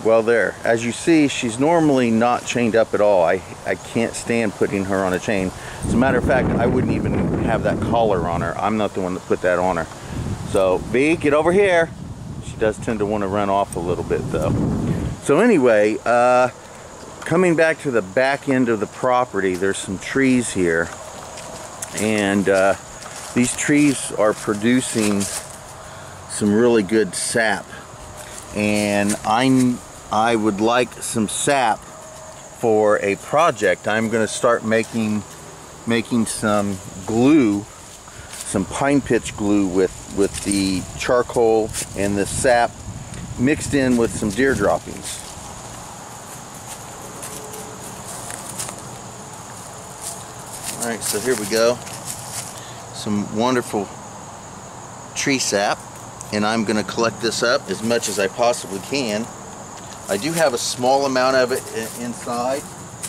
Well, there, as you see, she's normally not chained up at all. I can't stand putting her on a chain. As a matter of fact, I wouldn't even have that collar on her. I'm not the one that put that on her. So V, get over here. She does tend to want to run off a little bit though. So anyway, coming back to the back end of the property, there's some trees here, and these trees are producing some really good sap, and I would like some sap for a project. I'm going to start making some glue, some pine pitch glue with the charcoal and the sap mixed in with some deer droppings. Alright, so here we go. Some wonderful tree sap, and I'm going to collect this up as much as I possibly can. I do have a small amount of it inside,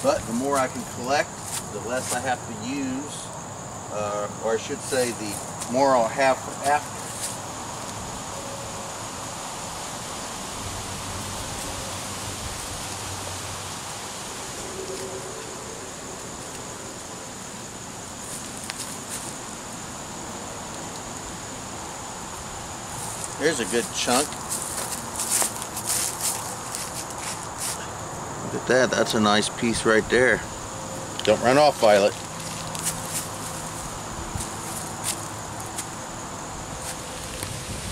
but the more I can collect, the less I have to use, or I should say the more I'll have for after. Here's a good chunk. Look at that, that's a nice piece right there. Don't run off, Violet.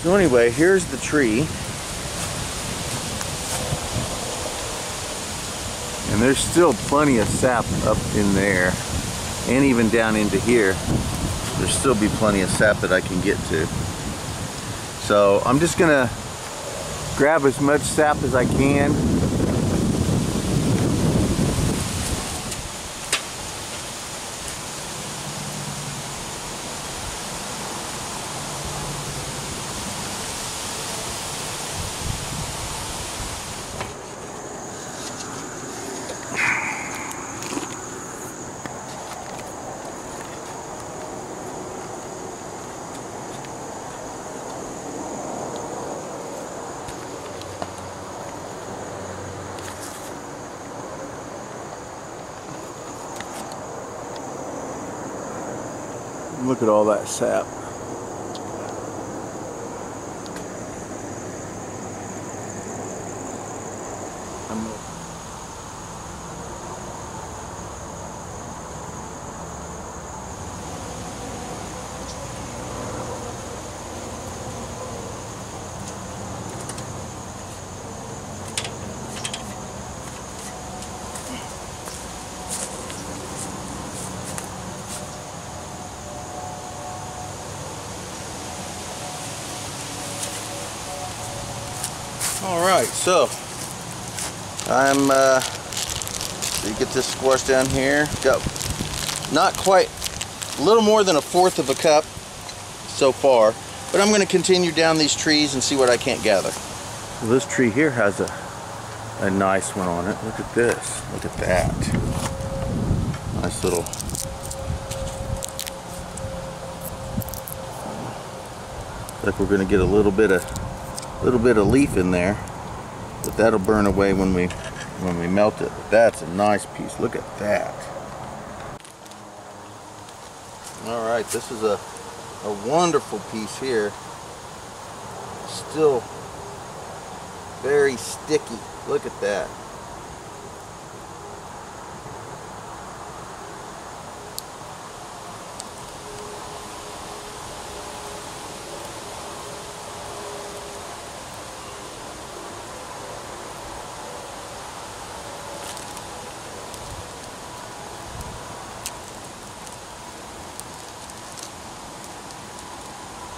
So anyway, here's the tree. And there's still plenty of sap up in there, and even down into here. There'll still be plenty of sap that I can get to. So I'm just gonna grab as much sap as I can. Look at all that sap. Alright, so I'm you get this squashed down here. Got not quite, a little more than 1/4 of a cup so far, but I'm going to continue down these trees and see what I can't gather. Well, this tree here has a nice one on it. Look at this. Look at that. Nice little. Like we're going to get a little bit of leaf in there, but that'll burn away when we melt it. But that's a nice piece. Look at that. All right, this is a wonderful piece here. Still very sticky. Look at that.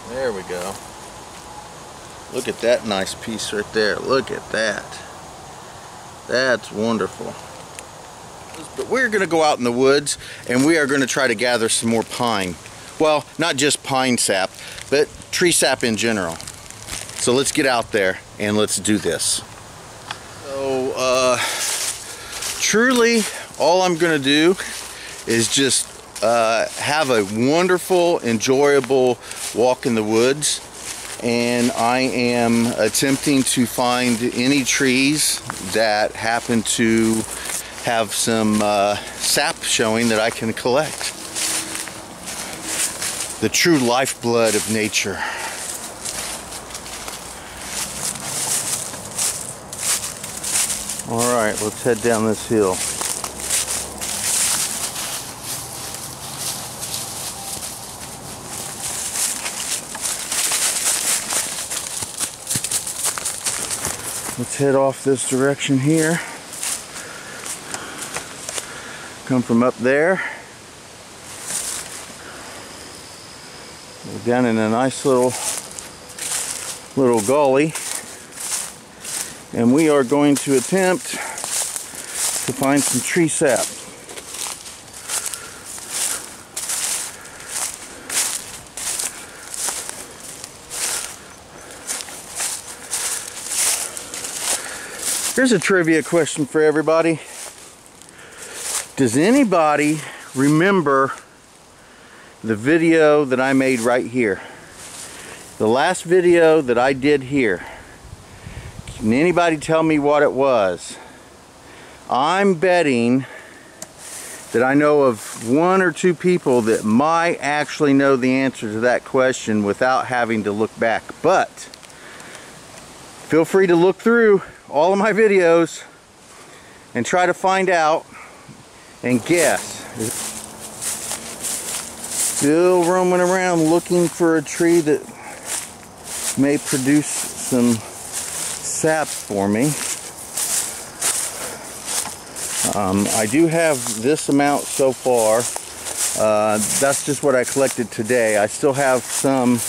There we go. Look at that nice piece right there. Look at that. That's wonderful. But we're going to go out in the woods and we are going to try to gather some more pine. Well, not just pine sap, but tree sap in general. So let's get out there and let's do this. So, truly, all I'm going to do is just have a wonderful, enjoyable walk in the woods. and I am attempting to find any trees that happen to have some sap showing that I can collect. The true lifeblood of nature. Alright, let's head down this hill. Let's head off this direction here. Come from up there. We're down in a nice little gully. And we are going to attempt to find some tree sap. Here's a trivia question for everybody. Does anybody remember the video that I made right here? The last video that I did here. Can anybody tell me what it was? I'm betting that I know of 1 or 2 people that might actually know the answer to that question without having to look back. But feel free to look through all of my videos and try to find out and guess. Still roaming around looking for a tree that may produce some sap for me. I do have this amount so far. That's just what I collected today. I still have some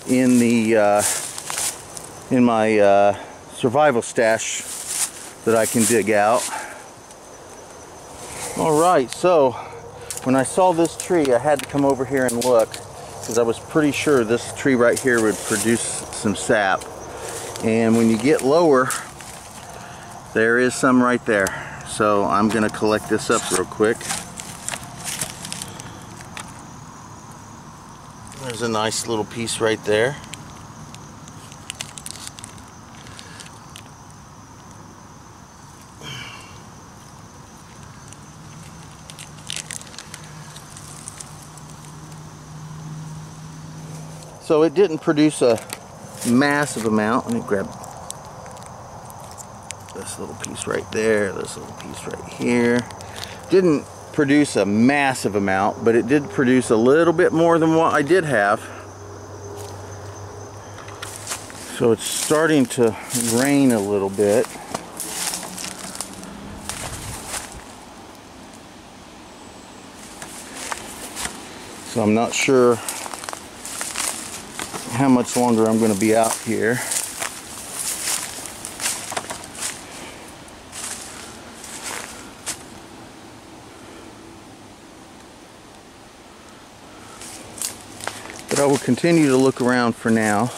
in the in my survival stash that I can dig out. Alright, so when I saw this tree, I had to come over here and look because I was pretty sure this tree right here would produce some sap. And when you get lower, there is some right there. So I'm gonna collect this up real quick. There's a nice little piece right there. So it didn't produce a massive amount. Let me grab this little piece right there, this little piece right here. Didn't produce a massive amount, but it did produce a little bit more than what I did have. So it's starting to rain a little bit. So I'm not sure how much longer I'm going to be out here. But I will continue to look around for now,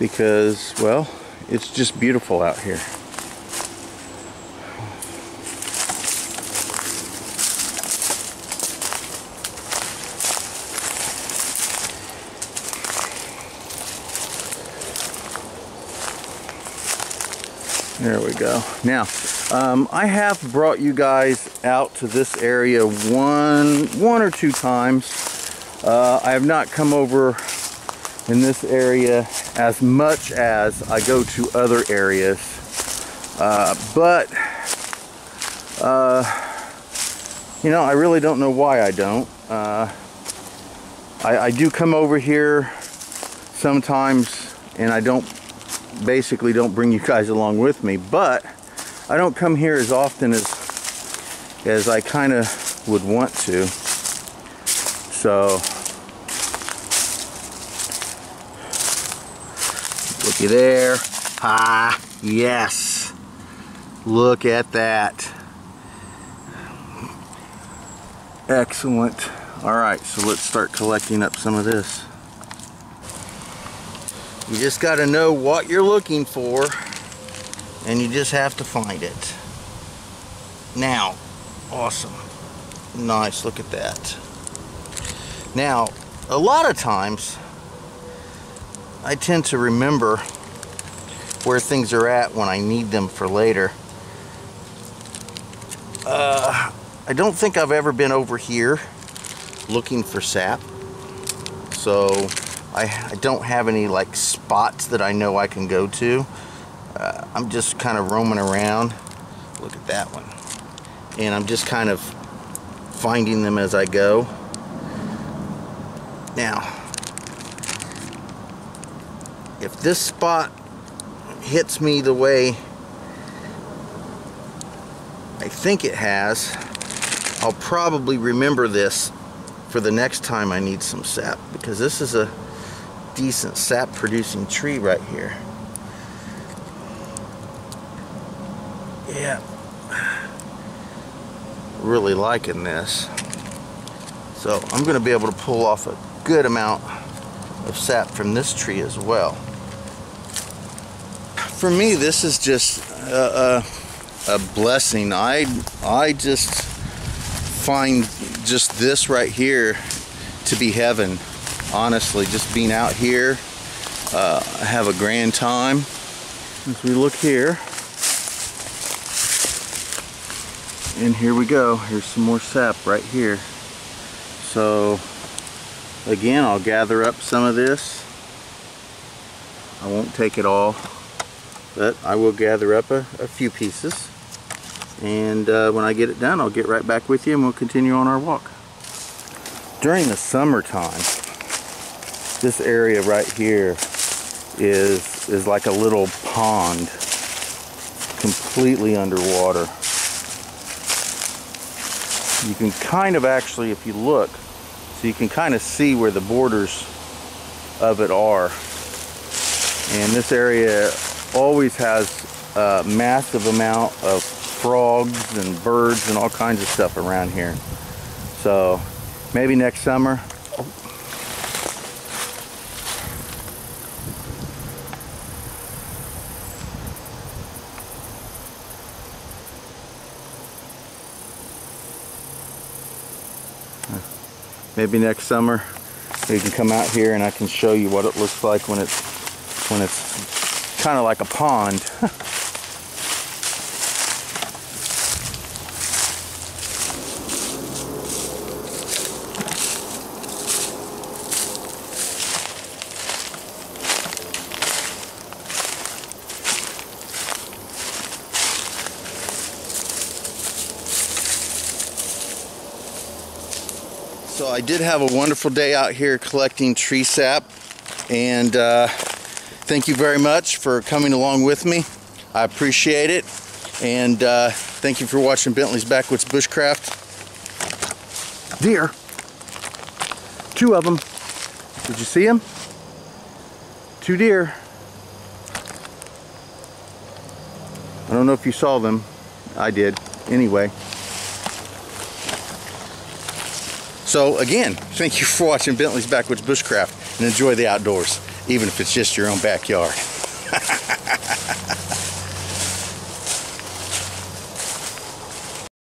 because, well, it's just beautiful out here. There we go. Now, I have brought you guys out to this area one or two times. I have not come over in this area as much as I go to other areas. But you know, I really don't know why I don't. I do come over here sometimes, and I basically don't bring you guys along with me, but I don't come here as often as I kind of would want to. So looky there. Ah, yes, look at that. Excellent. All right, so let's start collecting up some of this. You just got to know what you're looking for, and you just have to find it. Now, awesome. Nice, look at that. Now, a lot of times, I tend to remember where things are at when I need them for later. I don't think I've ever been over here looking for sap, so I don't have any like spots that I know I can go to. I'm just kind of roaming around. Look at that one. And I'm just kind of finding them as I go. Now, if this spot hits me the way I think it has, I'll probably remember this for the next time I need some sap, because this is a decent sap producing tree right here. Yeah, really liking this. So I'm going to be able to pull off a good amount of sap from this tree as well. For me, this is just a blessing. I just find just this right here to be heaven. Honestly, just being out here, I have a grand time. As we look here, and here we go. Here's some more sap right here. So again, I'll gather up some of this. I won't take it all, but I will gather up a few pieces. And when I get it done, I'll get right back with you and we'll continue on our walk. During the summertime, this area right here is like a little pond, completely underwater. You can kind of actually, if you look, so you can kind of see where the borders of it are. And this area always has a massive amount of frogs and birds and all kinds of stuff around here. So maybe next summer. Maybe next summer you can come out here and I can show you what it looks like when it's kind of like a pond. So I did have a wonderful day out here collecting tree sap, and thank you very much for coming along with me. I appreciate it, and thank you for watching Bentley's Backwoods Bushcraft. Deer, 2 of them. Did you see them? 2 deer. I don't know if you saw them. I did. Anyway. So again, thank you for watching Bentley's Backwoods Bushcraft, and enjoy the outdoors, even if it's just your own backyard.